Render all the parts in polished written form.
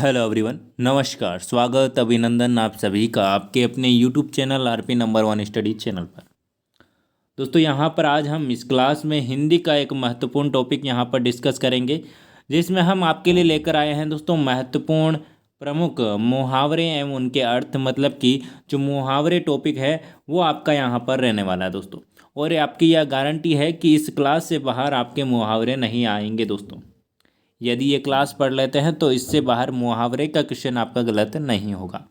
Hello everyone, नमस्कार। स्वागत, अभिनंदन आप सभी का आपके अपने YouTube channel RP number one study channel पर। दोस्तों, यहाँ पर आज हम इस क्लास में हिंदी का एक महत्वपूर्ण टॉपिक यहाँ पर डिस्कस करेंगे, जिसमें हम आपके लिए लेकर आए हैं दोस्तों महत्वपूर्ण प्रमुख मुहावरे एवं उनके अर्थ। मतलब कि जो मुहावरे टॉपिक है वो आपका यहाँ पर रहने वाला है दोस्तों। और आपकी यह गारंटी है कि इस क्लास से बाहर आपके मुहावरे नहीं आएंगे दोस्तों। यदि ये क्लास पढ़ लेते हैं तो इससे बाहर मुहावरे का क्वेश्चन आपका गलत नहीं होगा।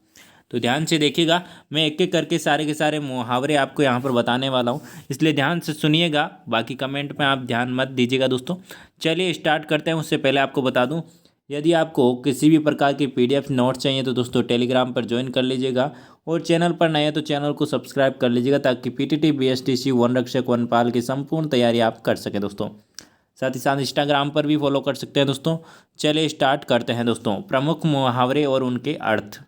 तो ध्यान से देखिएगा, मैं एक एक करके सारे के सारे मुहावरे आपको यहाँ पर बताने वाला हूँ, इसलिए ध्यान से सुनिएगा। बाकी कमेंट में आप ध्यान मत दीजिएगा दोस्तों। चलिए स्टार्ट करते हैं। उससे पहले आपको बता दूँ, यदि आपको किसी भी प्रकार की PDF नोट चाहिए तो दोस्तों टेलीग्राम पर ज्वाइन कर लीजिएगा। और चैनल पर नए हैं तो चैनल को सब्सक्राइब कर लीजिएगा, ताकि PTT BSTC वन रक्षक वनपाल की संपूर्ण तैयारी आप कर सकें दोस्तों। साथ ही साथ इंस्टाग्राम पर भी फॉलो कर सकते हैं दोस्तों। चलिए स्टार्ट करते हैं दोस्तों। प्रमुख मुहावरे और उनके अर्थ।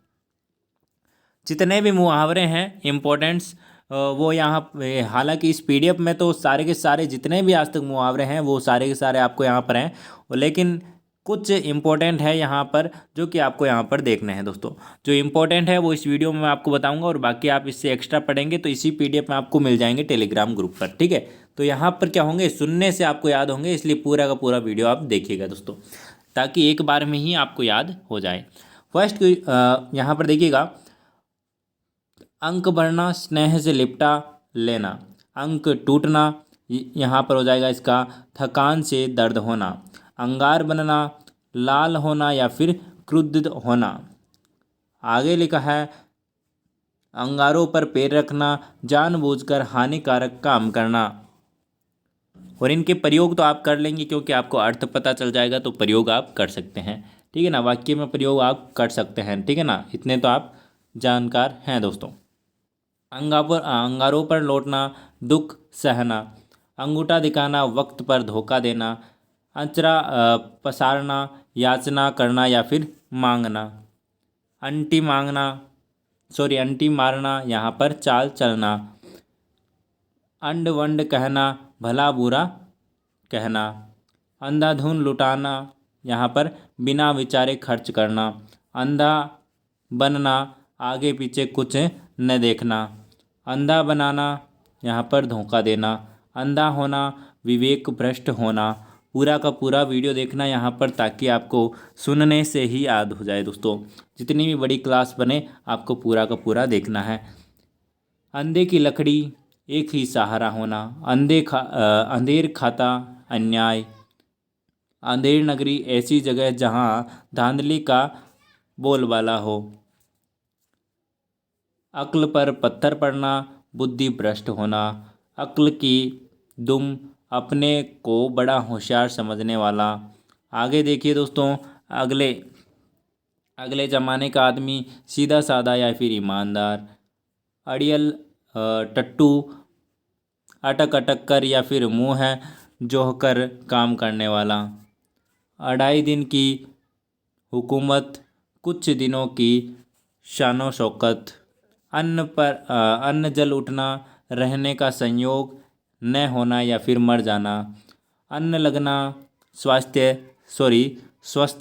जितने भी मुहावरे हैं इम्पोर्टेंट्स, वो यहाँ हालांकि इस PDF में तो सारे के सारे जितने भी आज तक मुहावरे हैं वो सारे के सारे आपको यहाँ पर हैं, लेकिन कुछ इम्पोर्टेंट है यहाँ पर जो कि आपको यहाँ पर देखने हैं दोस्तों। जो इम्पोर्टेंट है वो इस वीडियो में मैं आपको बताऊंगा, और बाकी आप इससे एक्स्ट्रा पढ़ेंगे तो इसी PDF में आपको मिल जाएंगे टेलीग्राम ग्रुप पर। ठीक है, तो यहाँ पर क्या होंगे, सुनने से आपको याद होंगे, इसलिए पूरा का पूरा वीडियो आप देखिएगा दोस्तों, ताकि एक बार में ही आपको याद हो जाए। फर्स्ट यहाँ पर देखिएगा, अंक बढ़ना, स्नेह से लिपटा लेना। अंक टूटना, यहाँ पर हो जाएगा इसका थकान से दर्द होना। अंगार बनना, लाल होना या फिर क्रुद्ध होना। आगे लिखा है, अंगारों पर पैर रखना, जानबूझकर हानिकारक काम करना। और इनके प्रयोग तो आप कर लेंगे, क्योंकि आपको अर्थ पता चल जाएगा तो प्रयोग आप कर सकते हैं। ठीक है ना, वाक्य में प्रयोग आप कर सकते हैं। ठीक है ना, इतने तो आप जानकार हैं दोस्तों। अंगारों पर लौटना, दुख सहना। अंगूठा दिखाना, वक्त पर धोखा देना। अचरा पसारना, याचना करना या फिर मांगना। अंटी मारना, यहाँ पर चाल चलना। अंड वंड कहना, भला बुरा कहना। अंधाधुन लुटाना, यहाँ पर बिना विचारे खर्च करना। अंधा बनना, आगे पीछे कुछ न देखना। अंधा बनाना, यहाँ पर धोखा देना। अंधा होना, विवेक भ्रष्ट होना। पूरा का पूरा वीडियो देखना यहाँ पर, ताकि आपको सुनने से ही याद हो जाए दोस्तों। जितनी भी बड़ी क्लास बने आपको पूरा का पूरा देखना है। अंधे की लकड़ी, एक ही सहारा होना। अंधेर खाता अन्याय। अंधेर नगरी, ऐसी जगह जहाँ धांधली का बोलबाला हो। अक्ल पर पत्थर पड़ना, बुद्धि भ्रष्ट होना। अक्ल की दुम, अपने को बड़ा होशियार समझने वाला। आगे देखिए दोस्तों, अगले अगले ज़माने का आदमी, सीधा साधा या फिर ईमानदार। अड़ियल टट्टू, अटक अटक कर या फिर मुँह है जोह कर काम करने वाला। अढ़ाई दिन की हुकूमत, कुछ दिनों की शानो शौकत। अन्न जल उठना, रहने का संयोग, न होना या फिर मर जाना। अन्न लगना, स्वस्थ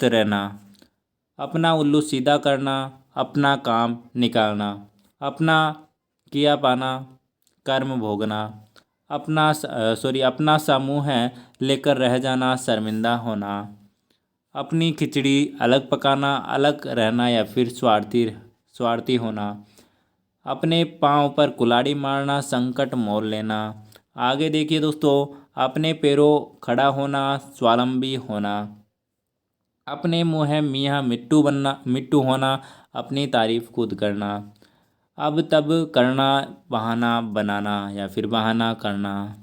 रहना। अपना उल्लू सीधा करना, अपना काम निकालना। अपना किया पाना, कर्म भोगना। अपना सा मुँह है लेकर रह जाना, शर्मिंदा होना। अपनी खिचड़ी अलग पकाना, अलग रहना या फिर स्वार्थी होना। अपने पाँव पर कुल्हाड़ी मारना, संकट मोल लेना। आगे देखिए दोस्तों, अपने पैरों खड़ा होना, स्वावलंबी होना। अपने मुँह है मियाँ मिट्टू होना, अपनी तारीफ खुद करना। अब तब करना, बहाना बनाना या फिर बहाना करना।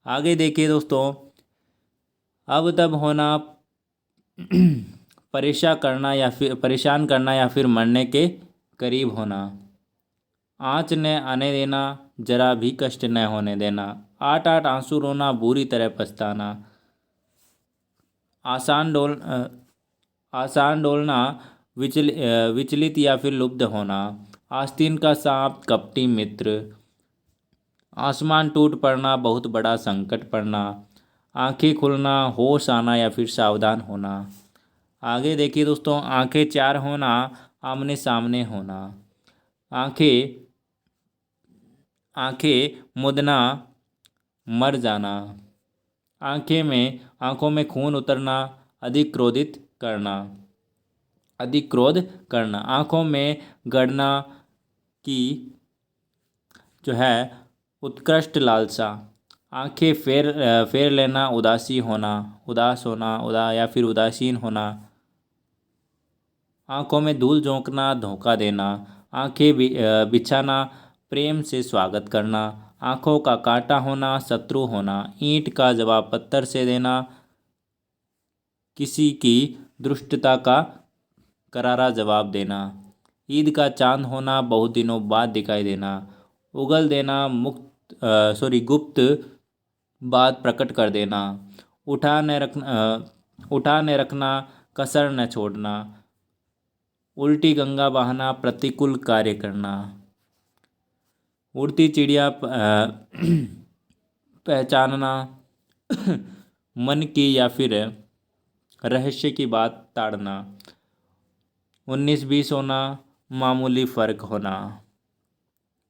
आगे देखिए दोस्तों, अब तब होना, परेशान करना या फिर मरने के करीब होना। आँच न आने देना, जरा भी कष्ट न होने देना। आठ आठ आंसू रोना, बुरी तरह पछताना। आसान डोलना, विचलित या फिर लुब्ध होना। आस्तीन का सांप, कपटी मित्र। आसमान टूट पड़ना, बहुत बड़ा संकट पड़ना। आंखें खुलना, होश आना या फिर सावधान होना। आगे देखिए दोस्तों, आंखें चार होना, आमने सामने होना। आंखें आंखें मुदना, मर जाना। आंखों में खून उतरना, अधिक क्रोधित करना। अधिक क्रोध करना। आंखों में गड़ना की जो है उत्कृष्ट लालसा। आंखें फेर लेना, उदासी होना, उदास होना, या फिर उदासीन होना। आंखों में धूल झोंकना, धोखा देना। आंखें बिछाना, प्रेम से स्वागत करना। आंखों का कांटा होना, शत्रु होना। ईंट का जवाब पत्थर से देना, किसी की दुष्टता का करारा जवाब देना। ईद का चांद होना, बहुत दिनों बाद दिखाई देना। उगल देना, गुप्त बात प्रकट कर देना। उठा न रखना, कसर न छोड़ना। उल्टी गंगा बहाना, प्रतिकूल कार्य करना। उड़ती चिड़िया पहचानना, मन की या फिर रहस्य की बात ताड़ना। 19-20 होना, मामूली फर्क होना।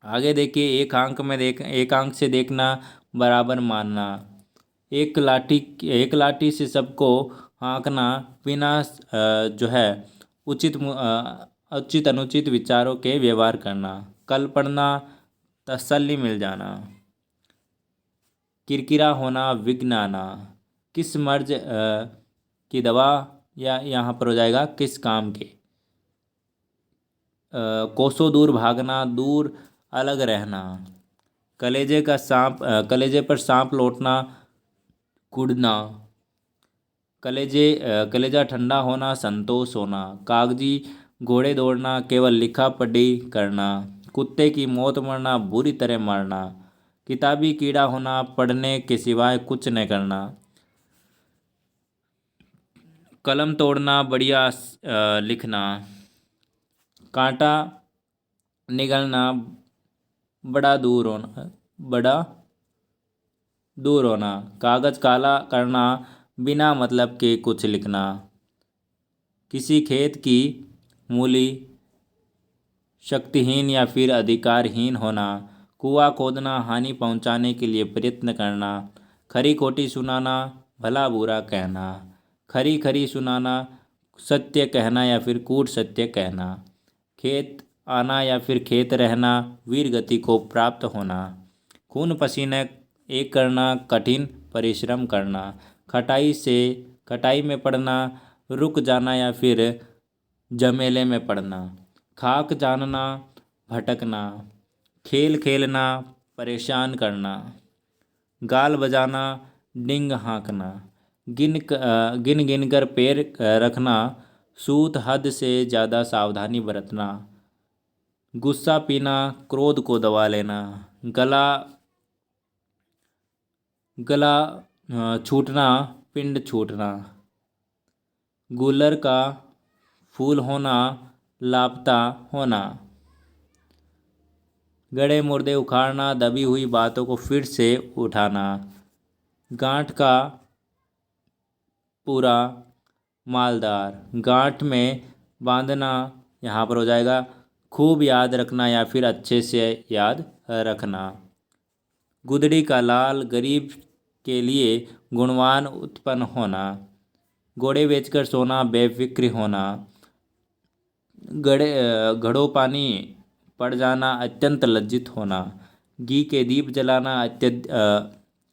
आगे देखिए, एक आंख से देखना, बराबर मानना। एक लाठी से सबको हाँकना, बिना जो है उचित अनुचित विचारों के व्यवहार करना। कल पढ़ना, तसल्ली मिल जाना। किरकिरा होना, विघ्न आना। किस मर्ज की दवा, या यहाँ पर हो जाएगा किस काम के। कोसों दूर भागना, दूर अलग रहना। कलेजे पर सांप लौटना, कुड़ना। कलेजा ठंडा होना, संतोष होना। कागजी घोड़े दौड़ना, केवल लिखा पढ़ी करना। कुत्ते की मौत मरना, बुरी तरह मारना। किताबी कीड़ा होना, पढ़ने के सिवाय कुछ न करना। कलम तोड़ना, बढ़िया लिखना। कांटा निगलना, बड़ा दूर होना। कागज काला करना, बिना मतलब के कुछ लिखना। किसी खेत की मूली शक्तिहीन या फिर अधिकारहीन होना। कुआं खोदना, हानि पहुंचाने के लिए प्रयत्न करना। खरी खोटी सुनाना, भला बुरा कहना। खरी खरी सुनाना, सत्य कहना या फिर कूट सत्य कहना। खेत आना या फिर खेत रहना, वीर गति को प्राप्त होना। खून पसीने एक करना, कठिन परिश्रम करना। खटाई में पड़ना, रुक जाना या फिर जमेले में पड़ना। खाक जानना, भटकना। खेल खेलना, परेशान करना। गाल बजाना, डिंग हाँकना। गिन गिन कर पैर रखना, सूत हद से ज़्यादा सावधानी बरतना। गुस्सा पीना, क्रोध को दबा लेना। गला छूटना, पिंड छूटना। गुलर का फूल होना, लापता होना। गड़े मुर्दे उखाड़ना, दबी हुई बातों को फिर से उठाना। गांठ का पूरा मालदार। गांठ में बांधना, यहाँ पर हो जाएगा खूब याद रखना या फिर अच्छे से याद रखना। गुदड़ी का लाल, गरीब के लिए गुणवान उत्पन्न होना। घोड़े बेचकर सोना, बेफिक्र होना। घड़ों पानी पड़ जाना, अत्यंत लज्जित होना। घी के दीप जलाना,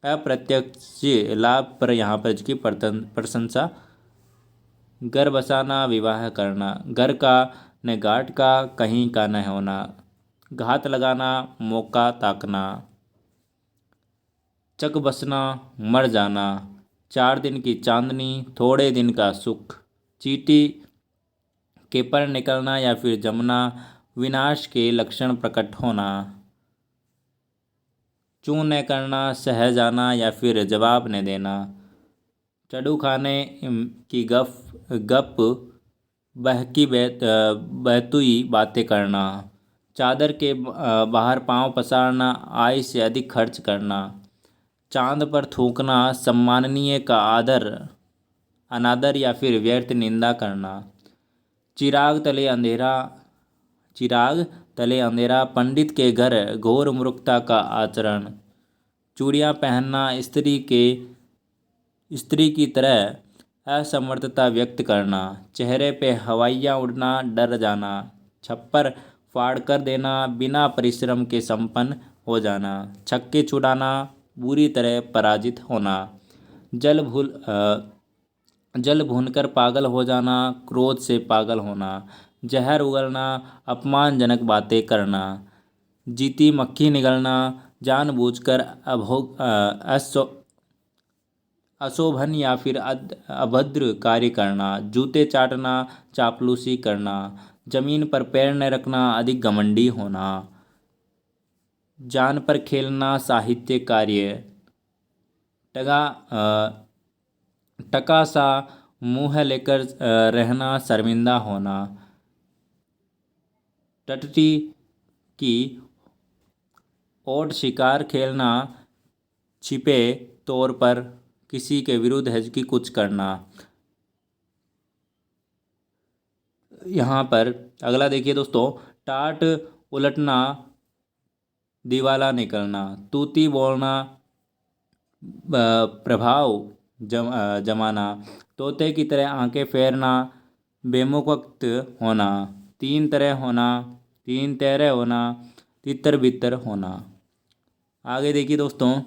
अप्रत्यक्ष लाभ पर यहाँ पर इसकी प्रशंसा। घर बसाना, विवाह करना। घर का न घाट का, कहीं का न होना। घात लगाना, मौका ताकना। चक बसना, मर जाना। 4 दिन की चांदनी, थोड़े दिन का सुख। चींटी के पर निकलना या फिर जमना, विनाश के लक्षण प्रकट होना। चूं न करना, सह जाना या फिर जवाब न देना। चड़ू खाने की गप बहतुई बातें करना। चादर के बाहर पांव पसारना, आय से अधिक खर्च करना। चांद पर थूकना, सम्माननीय का अनादर या फिर व्यर्थ निंदा करना। चिराग तले अंधेरा, पंडित के घर घोर मूर्खता का आचरण। चूड़ियाँ पहनना, स्त्री की तरह असमर्थता व्यक्त करना। चेहरे पे हवाइयाँ उड़ना, डर जाना। छप्पर फाड़ कर देना, बिना परिश्रम के संपन्न हो जाना। छक्के छुड़ाना, बुरी तरह पराजित होना। जल भूनकर पागल हो जाना, क्रोध से पागल होना। जहर उगलना, अपमानजनक बातें करना। जीती मक्खी निगलना, जानबूझकर अशोभन या फिर अभद्र कार्य करना। जूते चाटना, चापलूसी करना। जमीन पर पैर न रखना, अधिक घमंडी होना। जान पर खेलना, साहित्य कार्य। टका सा मुंह लेकर रहना, शर्मिंदा होना। टट्टी की ओट शिकार खेलना, छिपे तौर पर किसी के विरुद्ध हिचकी कुछ करना। यहाँ पर अगला देखिए दोस्तों, टाट उलटना, दिवाला निकलना। तूती बोलना, प्रभाव जमाना। तोते की तरह आंखें फेरना, बेमुक्त होना। तीन तेरे होना, तितर बितर होना। आगे देखिए दोस्तों,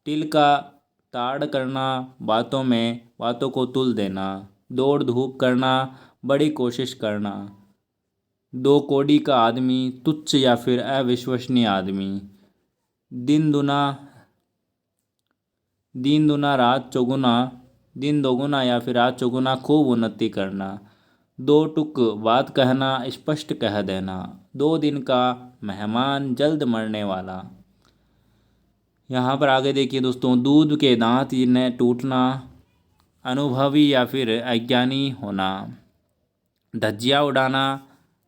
तिल का ताड़ करना, बातों को तुल देना। दौड़ धूप करना, बड़ी कोशिश करना। दो कौड़ी का आदमी, तुच्छ या फिर अविश्वसनीय आदमी। दिन दोगुना या फिर रात चौगुना, खूब उन्नति करना। दो टुक बात कहना, स्पष्ट कह देना। 2 दिन का मेहमान, जल्द मरने वाला। यहाँ पर आगे देखिए दोस्तों, दूध के दांत न टूटना, अनुभवी या फिर अज्ञानी होना। धज्जियाँ उड़ाना,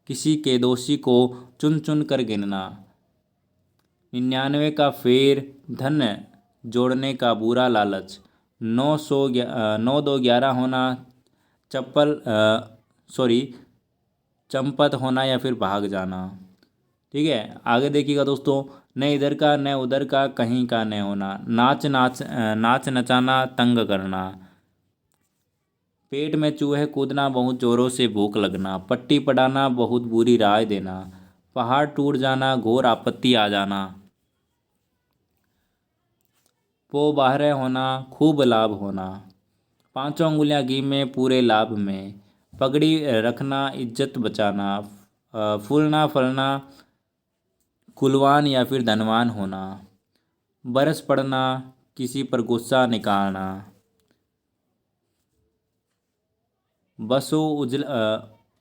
किसी के दोषी को चुन चुन कर गिनना। 99 का फेर, धन जोड़ने का बुरा लालच। 9 2 11 होना, चंपत होना या फिर भाग जाना। ठीक है, आगे देखिएगा दोस्तों, न इधर का न उधर का, कहीं का न होना। नाच नचाना, तंग करना। पेट में चूहे कूदना, बहुत जोरों से भूख लगना। पट्टी पढ़ाना, बहुत बुरी राय देना। पहाड़ टूट जाना, घोर आपत्ति आ जाना। पो बाहरे होना, खूब लाभ होना। 5 उंगलियां घी में, पूरे लाभ में। पगड़ी रखना, इज्जत बचाना। फूलना फलना, कुलवान या फिर धनवान होना। बरस पड़ना, किसी पर गुस्सा निकालना।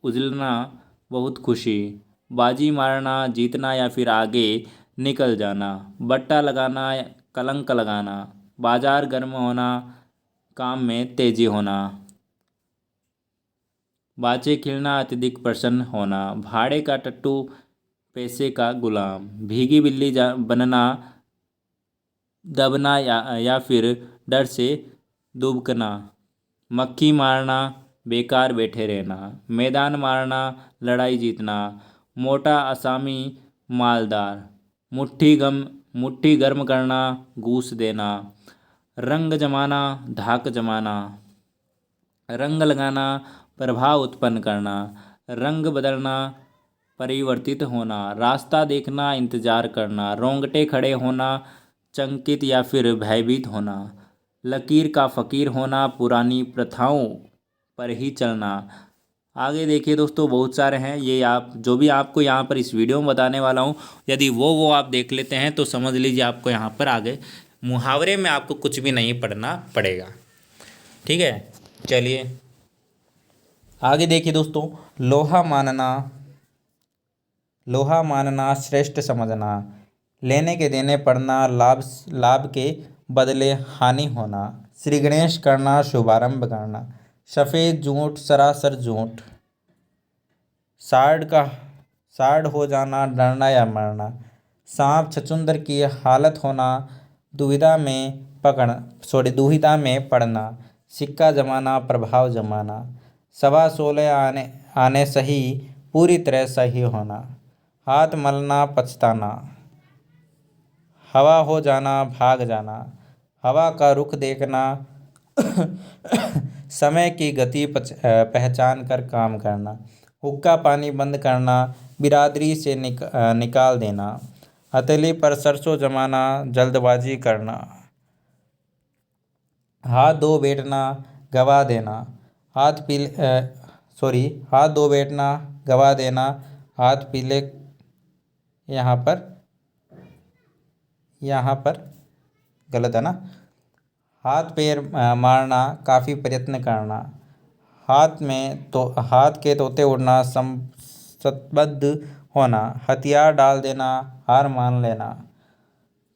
उजलना, बहुत खुशी। बाजी मारना, जीतना या फिर आगे निकल जाना। बट्टा लगाना, कलंक लगाना। बाजार गर्म होना, काम में तेजी होना। बाचे खिलना, अत्यधिक प्रसन्न होना। भाड़े का टट्टू, पैसे का गुलाम। भीगी बिल्ली बनना, दबना या फिर डर से दुबकना। मक्खी मारना, बेकार बैठे रहना। मैदान मारना, लड़ाई जीतना। मोटा असामी, मालदार। मुट्ठी गर्म करना, घूस देना। रंग जमाना, धाक जमाना। रंग लगाना, प्रभाव उत्पन्न करना। रंग बदलना, परिवर्तित होना। रास्ता देखना, इंतजार करना। रोंगटे खड़े होना, चंकित या फिर भयभीत होना। लकीर का फकीर होना, पुरानी प्रथाओं पर ही चलना। आगे देखिए दोस्तों, बहुत सारे हैं, ये आप जो भी आपको यहाँ पर इस वीडियो में बताने वाला हूँ, यदि वो आप देख लेते हैं तो समझ लीजिए आपको यहाँ पर आगे मुहावरे में आपको कुछ भी नहीं पढ़ना पड़ेगा। ठीक है, चलिए आगे देखिए दोस्तों, लोहा मानना, श्रेष्ठ समझना। लेने के देने पड़ना, लाभ के बदले हानि होना। श्री गणेश करना, शुभारंभ करना। सफ़ेद झूठ, सरासर झूठ। साड़ हो जाना, डरना या मरना। सांप छछूंदर की हालत होना, दुविधा में पड़ना। सिक्का जमाना प्रभाव जमाना, 16.25 आने आने सही, पूरी तरह सही होना, हाथ मलना पछताना, हवा हो जाना भाग जाना, हवा का रुख देखना, समय की गति पहचान कर काम करना, हुक्का पानी बंद करना, बिरादरी से निकाल देना, हथेली पर सरसों जमाना, जल्दबाजी करना, हाथ धो बैठना गवा देना, हाथ धो बैठना गवा देना, हाथ पीले, यहाँ पर गलत है ना, हाथ पैर मारना, काफ़ी प्रयत्न करना, हाथ के तोते उड़ना, संबद्ध होना, हथियार डाल देना, हार मान लेना।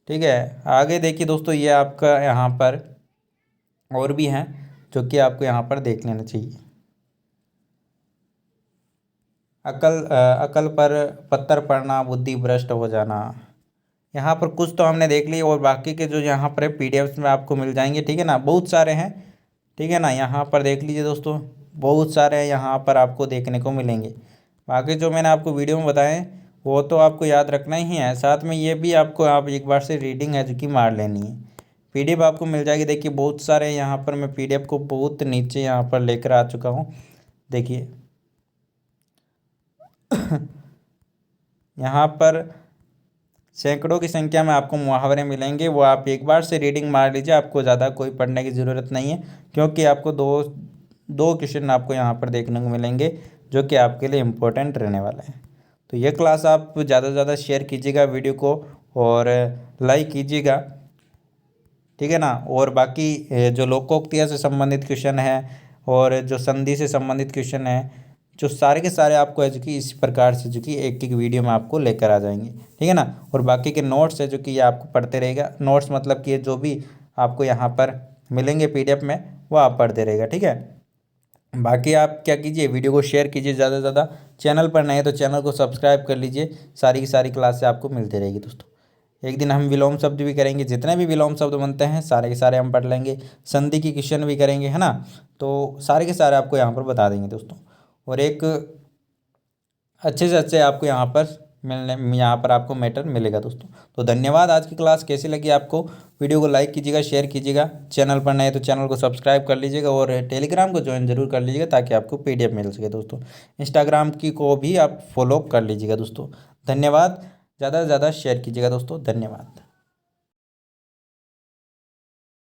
ठीक है, आगे देखिए दोस्तों, ये आपका यहाँ पर और भी हैं जो कि आपको यहाँ पर देख लेना चाहिए। अकल पर पत्थर पड़ना, बुद्धि भ्रष्ट हो जाना। यहाँ पर कुछ तो हमने देख ली और बाकी के जो यहाँ पर पीडीएफ्स में आपको मिल जाएंगे। ठीक है ना, बहुत सारे हैं। ठीक है ना, यहाँ पर देख लीजिए दोस्तों, बहुत सारे हैं यहाँ पर आपको देखने को मिलेंगे। बाकी जो मैंने आपको वीडियो में बताए वो तो आपको याद रखना ही है, साथ में ये भी आपको आप एक बार से रीडिंग है जो कि मार लेनी है। पीडीएफ आपको मिल जाएगी। देखिए बहुत सारे यहाँ पर मैं पीडीएफ को बहुत नीचे यहाँ पर लेकर आ चुका हूँ। देखिए यहाँ पर सैकड़ों की संख्या में आपको मुहावरे मिलेंगे, वो आप एक बार से रीडिंग मार लीजिए, आपको ज़्यादा कोई पढ़ने की ज़रूरत नहीं है, क्योंकि आपको दो क्वेश्चन आपको यहाँ पर देखने को मिलेंगे जो कि आपके लिए इम्पोर्टेंट रहने वाला है। तो ये क्लास आप ज़्यादा से ज़्यादा शेयर कीजिएगा वीडियो को और लाइक कीजिएगा। ठीक है ना, और बाकी जो लोकोक्तियाँ से संबंधित क्वेश्चन है और जो संधि से संबंधित क्वेश्चन है, जो सारे के सारे आपको है जो कि इस प्रकार से जो कि एक एक वीडियो में आपको लेकर आ जाएंगे। ठीक है ना, और बाकी के नोट्स है जो कि ये आपको पढ़ते रहेगा। नोट्स मतलब कि जो भी आपको यहाँ पर मिलेंगे पीडीएफ में वो आप पढ़ते रहेगा। ठीक है, बाकी आप क्या कीजिए, वीडियो को शेयर कीजिए ज़्यादा से ज़्यादा। चैनल पर नए हैं तो चैनल को सब्सक्राइब कर लीजिए, सारी की सारी क्लासें आपको मिलती रहेगी दोस्तों। एक दिन हम विलोम शब्द भी करेंगे, जितने भी विलोम शब्द बनते हैं सारे के सारे हम पढ़ लेंगे, संधि की क्वेश्चन भी करेंगे, है ना। तो सारे के सारे आपको यहाँ पर बता देंगे दोस्तों, और एक अच्छे से अच्छे आपको यहाँ पर आपको मैटर मिलेगा दोस्तों। तो धन्यवाद। आज की क्लास कैसी लगी आपको, वीडियो को लाइक कीजिएगा, शेयर कीजिएगा, चैनल पर नए तो चैनल को सब्सक्राइब कर लीजिएगा और टेलीग्राम को ज्वाइन जरूर कर लीजिएगा ताकि आपको पीडीएफ मिल सके दोस्तों। इंस्टाग्राम की को भी आप फॉलो कर लीजिएगा दोस्तों। धन्यवाद, ज़्यादा से ज़्यादा शेयर कीजिएगा दोस्तों। धन्यवाद।